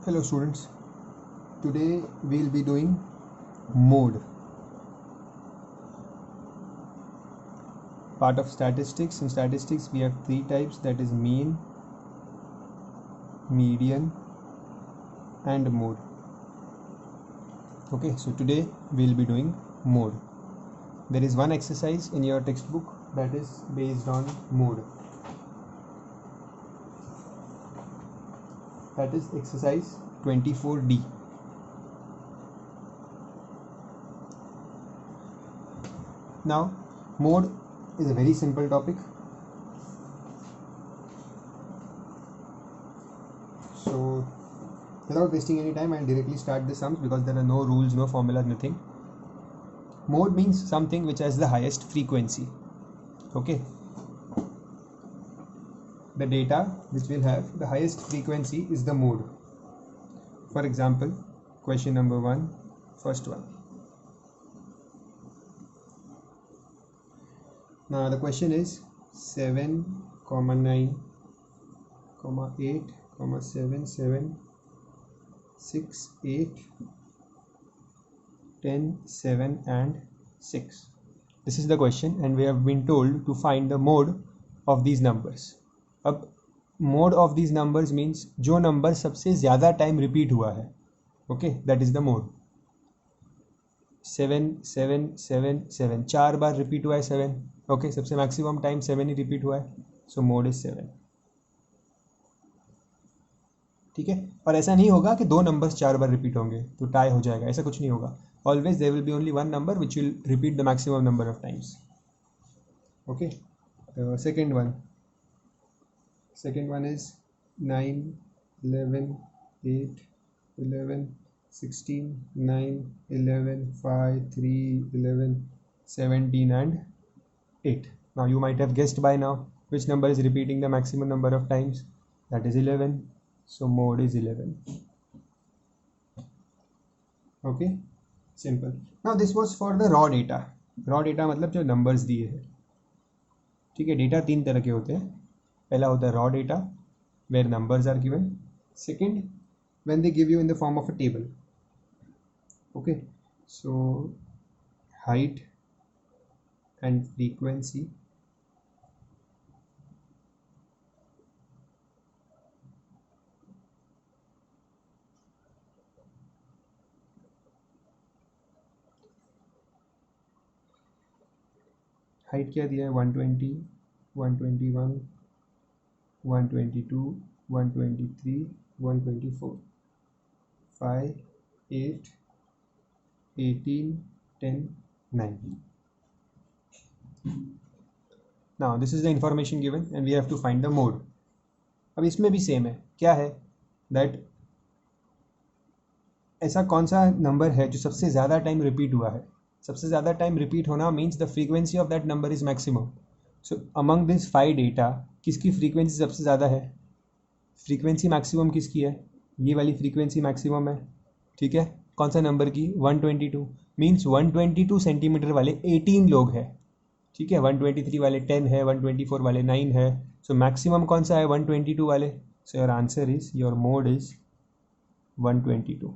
Hello students, today we'll be doing mode, part of statistics. In statistics we have three types, that is mean, median and mode. Okay, so today we'll be doing mode. There is one exercise in your textbook that is based on mode. That is exercise 24D. Now, mode is a very simple topic. So, without wasting any time, I'll directly start the sums because there are no rules, no formula, nothing. Mode means something which has the highest frequency. Okay. The data which will have the highest frequency is the mode. For example, question number 1, first one. Now the question is 7, 9, 8, 7, 7, 6, 8, 10, 7 and 6. This is the question and we have been told to find the mode of these numbers. अब mode of these numbers means जो number सबसे ज़्यादा time repeat हुआ है. Okay, that is the mode. 7 7 7 7 4 bar repeat हुआ है 7. Okay, सबसे maximum time 7 ही repeat हुआ है, सो मोड इज 7. ठीक है. और ऐसा नहीं होगा कि दो नंबर्स 4 बार रिपीट होंगे तो टाई हो जाएगा, ऐसा कुछ नहीं होगा. Always there will be only one number which will repeat the maximum number of times. Okay. Second one is 9, 11, 8, 11, 16, 9, 11, 5, 3, 11, 17 and 8. Now you might have guessed by now which number is repeating the maximum number of times. That is 11. So mode is 11. Okay, simple. Now this was for the raw data. Raw data मतलब जो numbers दिए हैं. ठीक है. Data तीन तरह के होते हैं. पहला होता है raw data where numbers are given. Second, when they give you in the form of a table. Okay, so height and frequency, height क्या दिया है 120, 121, 122, 123, 124, 5, 8, 18, 10, 9. Now this is the information given and we have to find the mode. अब इसमें भी same है. क्या है that ऐसा कौन सा नंबर है जो सबसे ज़्यादा टाइम रिपीट हुआ है. सबसे ज़्यादा टाइम रिपीट होना means the frequency of that number is maximum. So among this 5 data किसकी फ्रीक्वेंसी सबसे ज़्यादा है. फ्रीक्वेंसी मैक्सिमम किसकी है. ये वाली फ्रीक्वेंसी मैक्सिमम है. ठीक है. कौन सा नंबर की 122 मीन्स 122 सेंटीमीटर वाले 18 लोग हैं. ठीक है. 123 वाले 10 है, 124 वाले 9 है. सो मैक्सिमम कौन सा है 122 वाले. So your answer is, your mode is 122.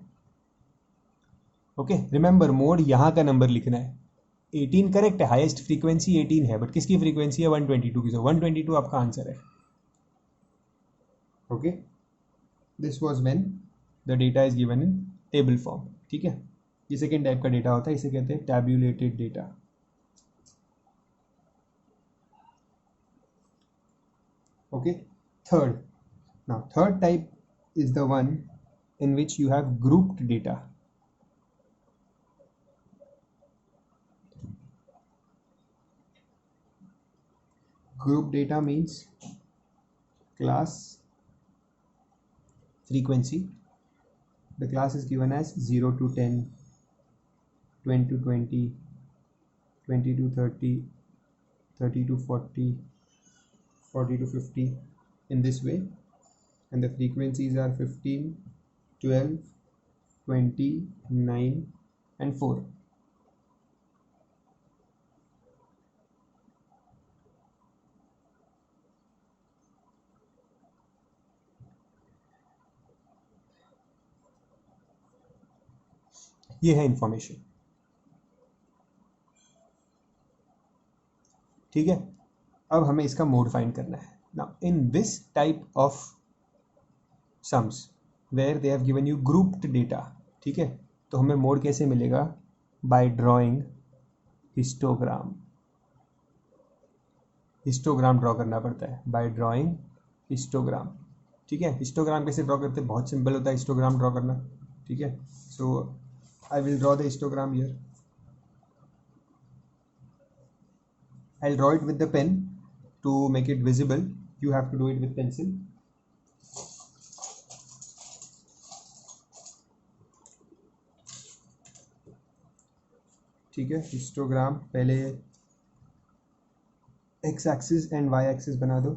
Okay, remember mode यहाँ का नंबर लिखना है. 18 करेक्ट है, हाईएस्ट फ्रीक्वेंसी 18 है, बट किसकी फ्रीक्वेंसी है 122 की. सो 122 आपका आंसर है. Okay, this was when the data is given in table form. ठीक है. ये सेकेंड टाइप का डेटा होता है, इसे कहते हैं tabulated data. Okay. Third type is the one in which you have grouped data. Group data means class frequency. The class is given as 0 to 10, 10 to 20, 20 to 30, 30 to 40, 40 to 50, in this way. And the frequencies are 15, 12, 20, 9 and 4. ये है information, ठीक है। अब हमें इसका mode find करना है। Now in this type of sums where they have given you grouped data, ठीक है, तो हमें मोड कैसे मिलेगा? By drawing histogram. Histogram draw करना पड़ता है, बाय ड्राइंग हिस्टोग्राम, ठीक है। हिस्टोग्राम कैसे ड्रॉ करते हैं? बहुत सिंपल होता है हिस्टोग्राम ड्रॉ करना, ठीक है। So I will draw the histogram here. I'll draw it with the pen to make it visible. You have to do it with pencil. ठीक है, हिस्टोग्राम पहले x axis and y axis बना दो।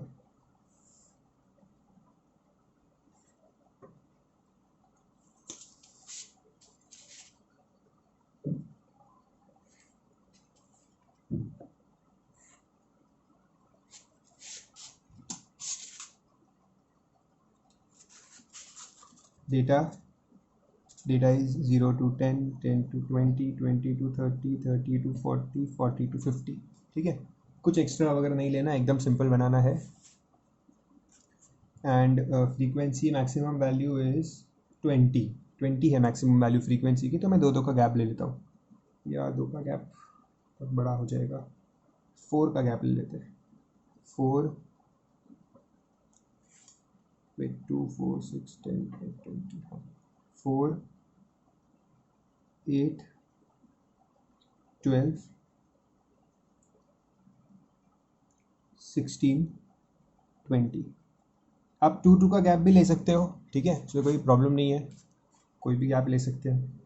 data is 0 to 10, 10 to 20, 20 to 30, 30 to 40, 40 to 50, ठीक है। कुछ extra वगैरह नहीं लेना, एकदम सिंपल बनाना है। And frequency maximum value is 20 है मैक्सिमम वैल्यू फ्रीक्वेंसी की, तो मैं दो का गैप ले लेता हूँ, या 2 का गैप बहुत बड़ा हो जाएगा, 4 का गैप ले लेते हैं। 4 with 2, 4, 6, 10, 20, 4, 8, 12, 16, 20। आप 2 का गैप भी ले सकते हो, ठीक है, इसमें कोई प्रॉब्लम नहीं है, कोई भी गैप ले सकते हैं।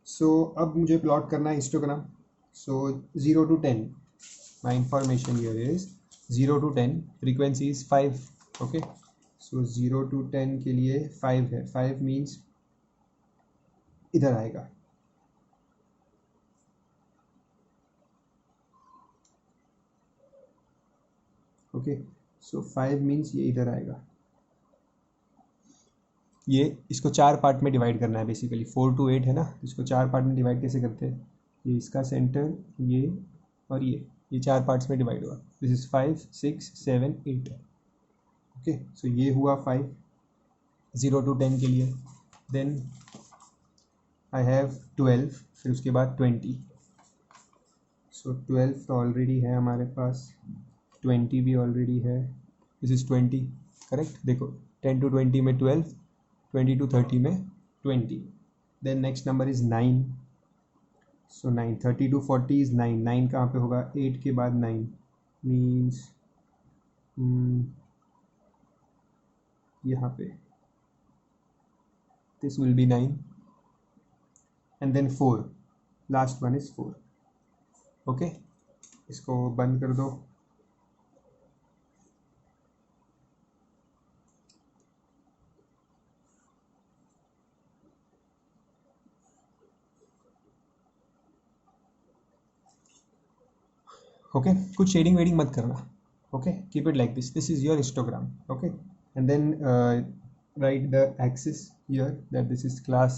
सो अब मुझे प्लॉट करना है histogram. So 0 to 10, my information here is 0 to 10, frequency is 5, okay. So 0 to 10 के लिए 5 है, 5 मीन्स इधर आएगा, ओके। सो 5 मीन्स ये इधर आएगा। ये इसको 4 पार्ट में डिवाइड करना है बेसिकली, 4 to 8 है ना, इसको 4 पार्ट में डिवाइड कैसे करते हैं? ये इसका सेंटर, ये और ये 4 पार्ट्स में डिवाइड हुआ। This is 5, 6, 7, 8, okay. सो ये हुआ 5 0 to 10 के लिए। देन आई हैव 12, फिर उसके बाद 20। सो 12 तो ऑलरेडी है हमारे पास, 20 भी ऑलरेडी है, दिस इज़ 20, करेक्ट। देखो 10 to 20 में 12, 20 to 30 में 20। Then next number is 9। So 9, 30 to 40 is 9, 9 कहाँ पे होगा? 8 के बाद 9 मीन्स यहाँ पे, this will be 9 and then 4, last one is 4, okay. इसको बंद कर दो। ओके, कुछ शेडिंग वेडिंग मत करना, okay, keep it like this, this is your histogram, okay. And then write the axis here, that this is class,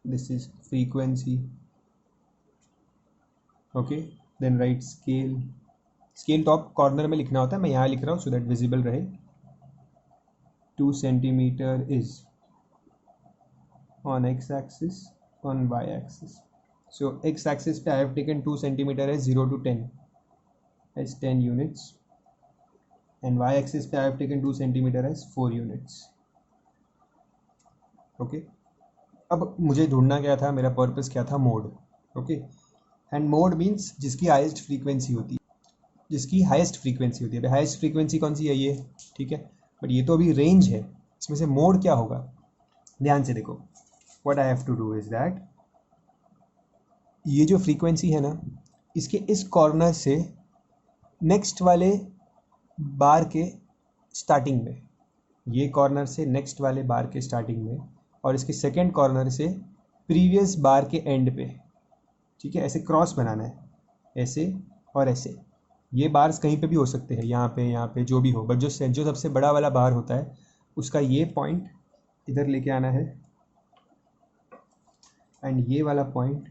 this is frequency, okay। then write scale, scale top corner में लिखना होता है, मैं यहाँ लिख रहा हूँ so that visible रहे। 2 centimeter is on x axis, on y axis, so x axis पे I have taken 2 centimeter as 0 to 10 as 10 units, and y axis पे I have taken 2 centimeter as 4 units, okay. अब मुझे ढूंढना क्या था, मेरा purpose क्या था? Mode, okay. And mode means जिसकी हाईएस्ट फ्रीक्वेंसी होती है, जिसकी हाईएस्ट फ्रीक्वेंसी होती है। हाईएस्ट फ्रीक्वेंसी कौन सी है? ये, ठीक है, बट ये तो अभी रेंज है, इसमें से मोड क्या होगा? ध्यान से देखो, what I have to do is that, ये जो फ्रीक्वेंसी है ना, इसके इस कॉर्नर से नेक्स्ट वाले बार के स्टार्टिंग में, ये कॉर्नर से नेक्स्ट वाले बार के स्टार्टिंग में, और इसके सेकंड कॉर्नर से प्रीवियस बार के एंड पे, ठीक है, ऐसे क्रॉस बनाना है, ऐसे और ऐसे। ये बार्स कहीं पे भी हो सकते हैं, यहाँ पे जो भी हो, बट जो सबसे बड़ा वाला बार होता है उसका ये पॉइंट इधर लेके आना है, एंड ये वाला पॉइंट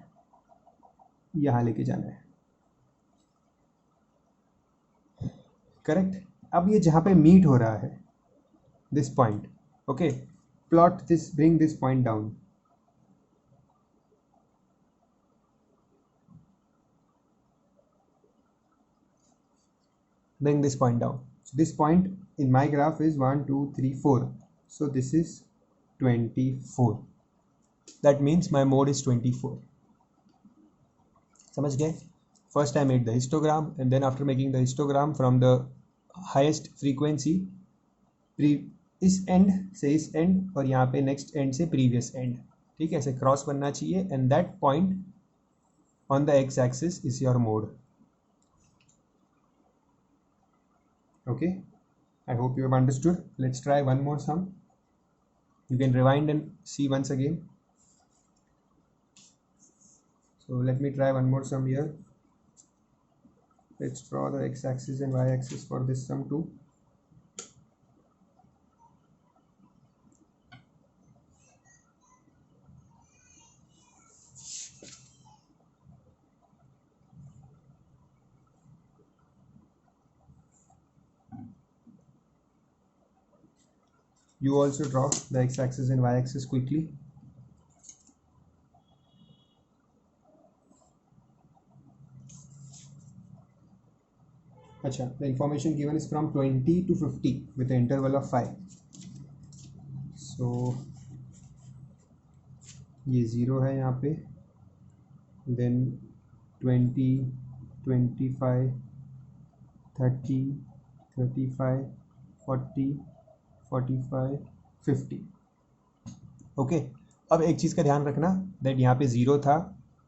यहाँ लेके जाना है, करेक्ट। अब ये जहाँ पे मीट हो रहा है, this point, okay, plot this, bring this point down, bring this point down. So this point in my graph is 1 2 3 4, so this is 24, that means my mode is 24. समझ गए? First I made the histogram and then after making the histogram from the highest frequency, इस and से इस and और यहाँ पे next and से previous and, ठीक है, ऐसे क्रॉस बनना चाहिए and that point on the x axis is your mode. Okay, I hope you have understood. Let's try one more sum. You can rewind and see once again. So let me try one more sum here. Let's draw the x-axis and y-axis for this sum too. You also draw the x-axis and y-axis quickly. Acha, the information given is from 20 to 50 with an interval of 5. So ये 0 है यहाँ पे, then 20, 25, 30, 35, 40, 45, 50. Okay, अब एक चीज़ का ध्यान रखना, that यहाँ पे 0 था,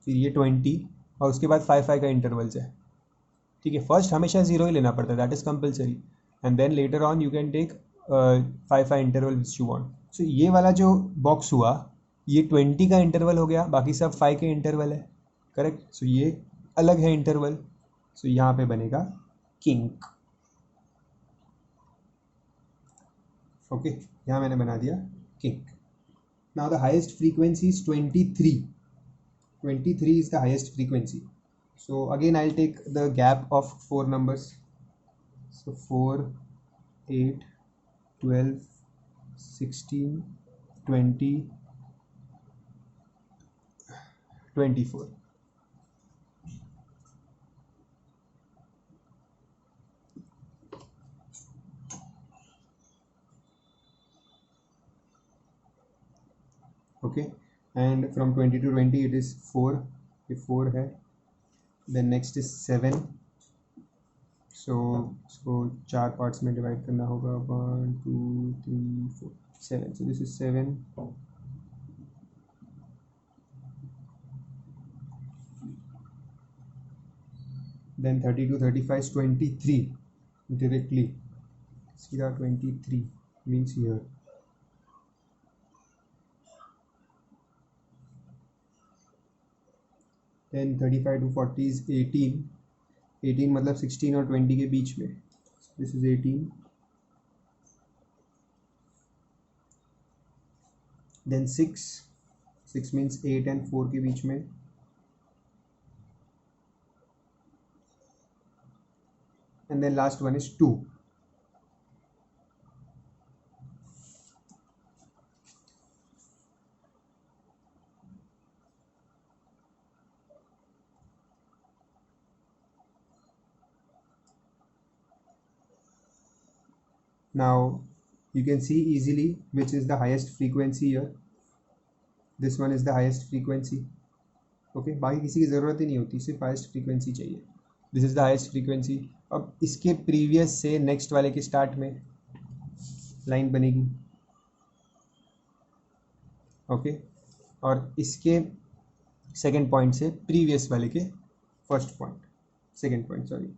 फिर ये 20 और उसके बाद 5 का इंटरवल्स है, ठीक है. फर्स्ट हमेशा 0 ही लेना पड़ता है, that is compulsory, and then later on you can take 5 interval which you want. So ये वाला जो बॉक्स हुआ, ये 20 का इंटरवल हो गया, बाकी सब 5 के इंटरवल है, करेक्ट. सो ये अलग है इंटरवल, सो यहाँ पे बनेगा किंक. ओके, यहाँ मैंने बना दिया kink. Now the highest frequency is 23. 23 is the highest frequency. So again I'll take the gap of 4 numbers. So 4, 8, 12, 16, 20, 24. Okay, and from 20 to 20 it is 4, ये 4 है. Then next is 7. So इसको 4 parts में divide करना होगा, 1 2 3 4 7. So this is 7. Then 32 35 is 23 directly, सीधा 23 means here. Then 35 to 40 is 18. 18 मतलब 16 और 20 के बीच में. This is 18. Then 6. 6 means 8 and 4 के बीच में. And then last one is 2. Now you can see easily which is the highest frequency here. This one is the highest frequency. Okay, बाकी किसी की ज़रूरत ही नहीं होती, सिर्फ हाईएस्ट फ्रीक्वेंसी चाहिए. This is the highest frequency. अब इसके प्रीवियस से नेक्स्ट वाले के स्टार्ट में लाइन बनेगी, ओके, और इसके सेकेंड पॉइंट से प्रीवियस वाले के first point, second point sorry.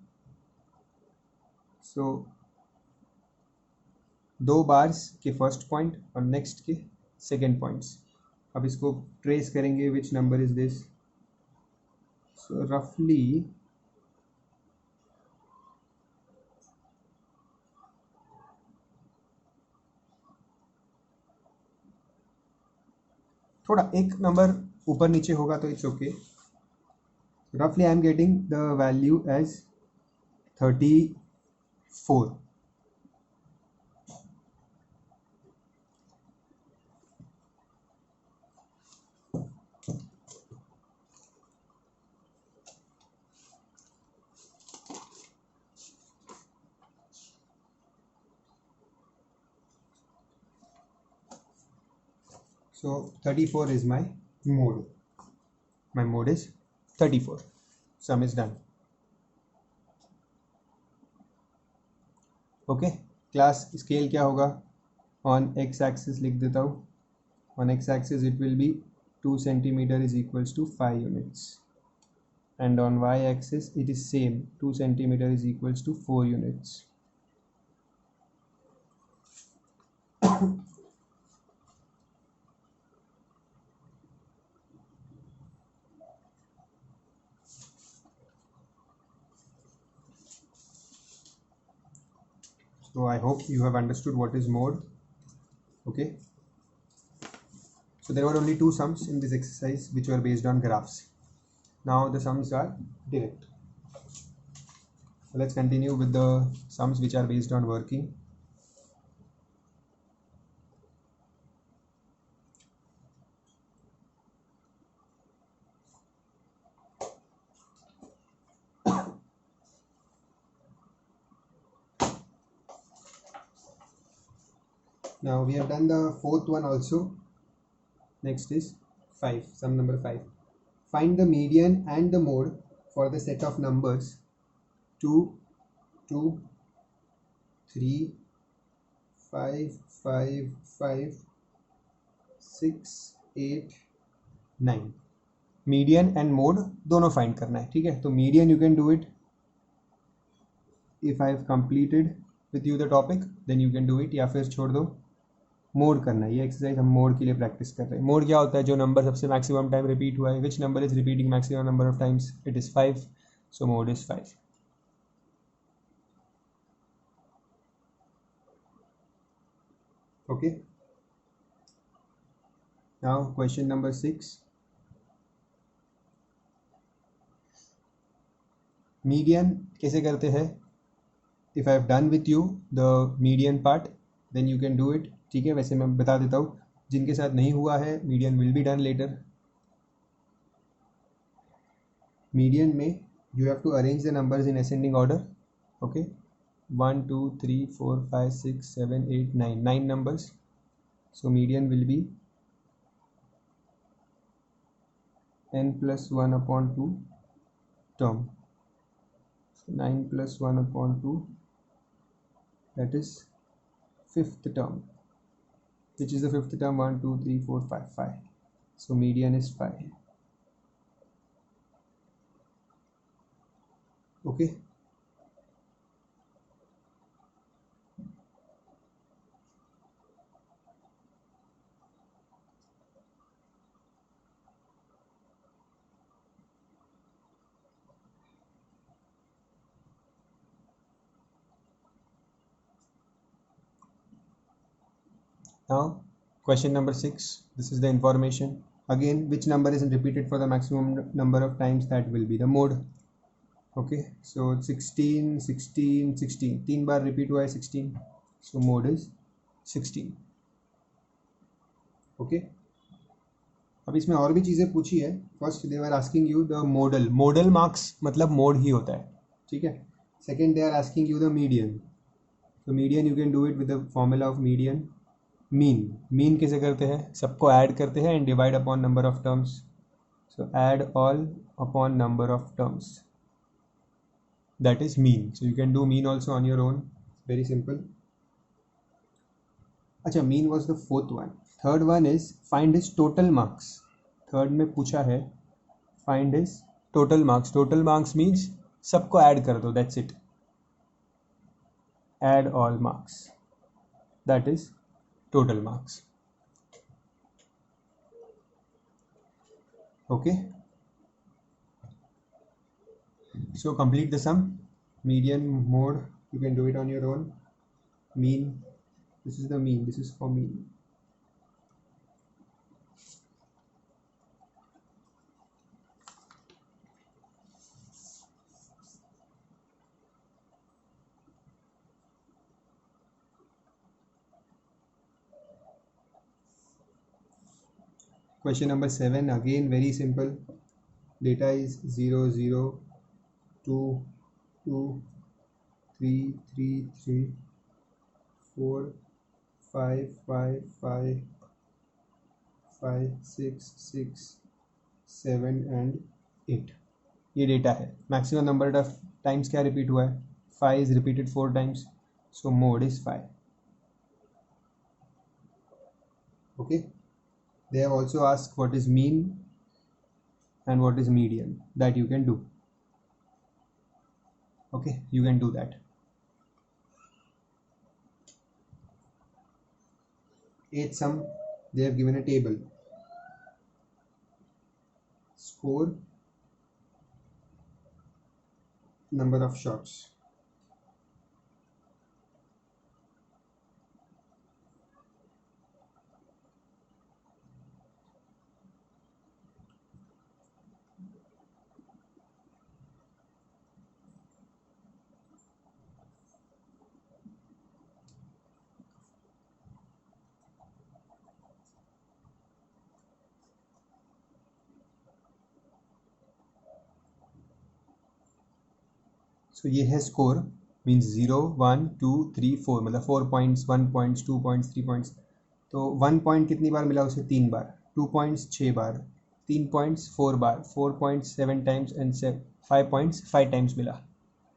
So 2 bars के फर्स्ट पॉइंट और नेक्स्ट के सेकेंड पॉइंट्स. अब इसको ट्रेस करेंगे, which number is this. So रफली थोड़ा एक नंबर ऊपर नीचे होगा तो इट्स ओके. रफली I am getting the value as 34. So 34 is my mode. My mode is 34. Sum is done. Okay. Class scale क्या होगा? On x axis लिख देता हूँ. On x axis it will be 2 centimeter is equals to 5 units. And on y axis it is same, 2 centimeter is equals to 4 units. So I hope you have understood what is mode. Okay. So there were only two sums in this exercise which were based on graphs. Now the sums are direct. So let's continue with the sums which are based on working. Now we have done the fourth one also. Next is 5, sum number 5. Find the median and the mode for the set of numbers 2, 2, 3, 5, 5, 5, 6, 8, 9. Median and mode दोनों find करना है. ठीक है, तो median you can do it if I have completed with you the topic, then you can do it, या फिर छोड़ दो. मोड करना है, ये एक्सरसाइज हम मोड के लिए प्रैक्टिस कर रहे हैं. मोड क्या होता है? जो नंबर सबसे मैक्सिमम टाइम रिपीट हुआ है. Which number is repeating maximum number of times? It is 5. So mode is 5. Okay. Now question number 6. Median कैसे करते हैं? If I have done with you the median part, then you can do it. ठीक है, वैसे मैं बता देता हूँ, जिनके साथ नहीं हुआ है median will be done later. Median में you have to arrange the numbers in ascending order. Okay, 1 2 3 4 5 6 7 8 9, 9 numbers. So median will be n plus 1 upon 2 term. So 9 plus 1 upon 2, that is fifth term. Which is the fifth term? 1 2 3 4 5, 5. So median is 5. Okay. Now question number 6. This is the information. Again, which number is repeated for the maximum number of times? That will be the mode. Okay, so 16 16 16, 3 bar repeat हुआ है 16. So mode is 16. Okay. अब इसमें और भी चीज़ें पूछी है. First they are asking you the model. Model marks मतलब मोड ही होता है. ठीक है. Second they are asking you the median. तो median you can do it with the formula of median. Mean कैसे करते हैं? सबको ऐड करते हैं and divide upon number of terms. So add all upon number of terms, that is mean. So you can do mean also on your own. Very simple. अच्छा, mean was the fourth one. Third one is find his total marks. Third में पूछा है find his total marks. Total marks means सबको add कर दो, that's it. Add all marks, that is total marks. Okay. So complete the sum. Median, mode, you can do it on your own. Mean, this is the mean, this is for mean. Question number 7, again very simple. Data is 0 0 2 2 3 3 3 4 5 5 5 5 6 6 7 and 8. ये data है. Maximum number of times क्या repeat हुआ है? 5 is repeated 4 times, so mode is 5. Okay, they have also asked what is mean and what is median. That you can do. Okay, you can do that. 8th sum, they have given a table. Score, number of shots. So ये है score, means 0 1 2 3 4, मतलब 4 points, 1 points, 2 points, 3 points. तो 1 point कितनी बार मिला उसे? 3 बार. 2 points 6 bar, 3 points 4 bar, 4 points 7 times and 5 points 5 times मिला.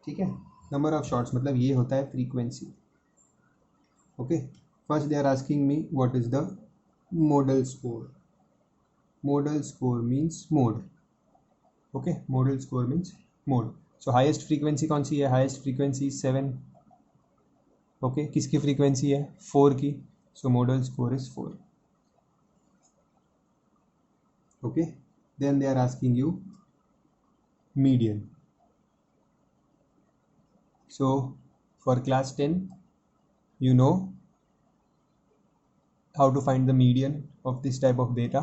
ठीक है. नंबर ऑफ शॉट्स मतलब ये होता है frequency. Okay, first they are asking me what is the modal score. Modal score means mode. Okay, modal score means mode. So highest frequency कौन सी है? highest frequency 7. Okay, किसकी frequency है? 4 की. So modal score is 4. Okay, then they are asking you median. So for class 10, you know how to find the median of this type of data,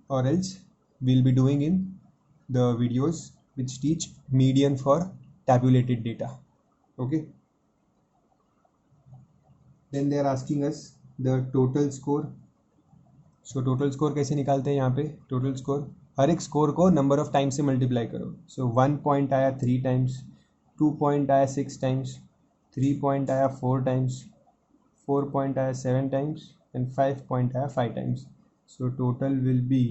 or else we'll be doing in the videos which teach median for tabulated data. Okay, then they are asking us the total score. So total score कैसे निकालते हैं? यहाँ पे total score, हर एक score को number of times से multiply करो. सो 1 point आया 3 टाइम्स, 2 पॉइंट आया 6 टाइम्स, 3 पॉइंट आया 4 टाइम्स, 4 पॉइंट आया 7 टाइम्स एंड 5 पॉइंट आया 5 times. So total will be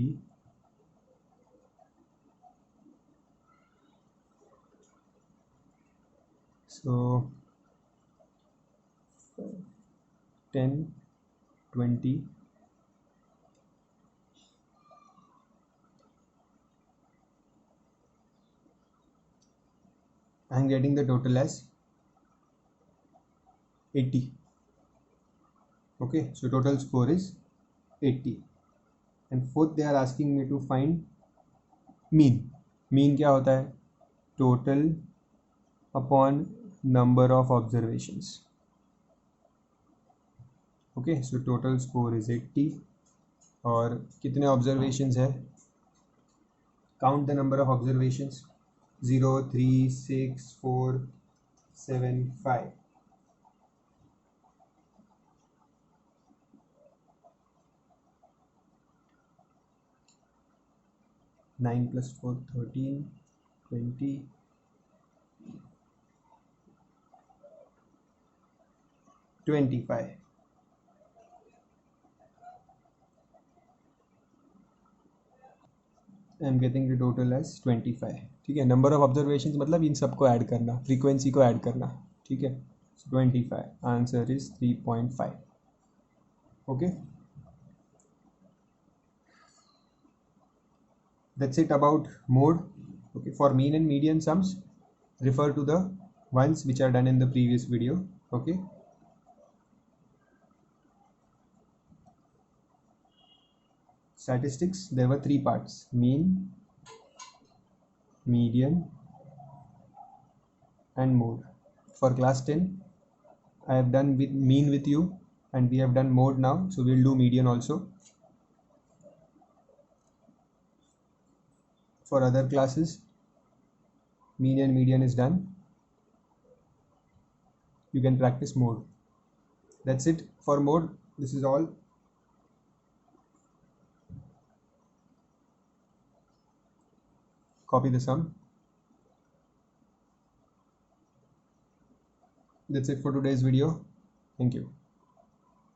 10 20 I am getting the total as 80. Okay, so total score is 80. And fourth they are asking me to find mean. Mean क्या होता है? Total upon number of observations. Okay, so total score is 80. और कितने observations है? Count the number of observations. 0 3 6 4 7 5. 9 plus 4 13 20 25. I am getting the total as 25. ठीक है. Number of observation मतलब इन सबको ऐड करना, फ्रीक्वेंसी को ऐड करना. ठीक है. 25. Answer is 3.5. Okay, that's it about mode. Okay, for mean and median sums, refer to the ones which are done in the previous video. Okay, statistics, there were 3 parts: mean, median and mode. For class 10, I have done with mean with you and we have done mode now, so we'll do median also. For other classes, mean and median is done. You can practice mode. That's it for mode. This is all. copy the sum. That's it for today's video. Thank you.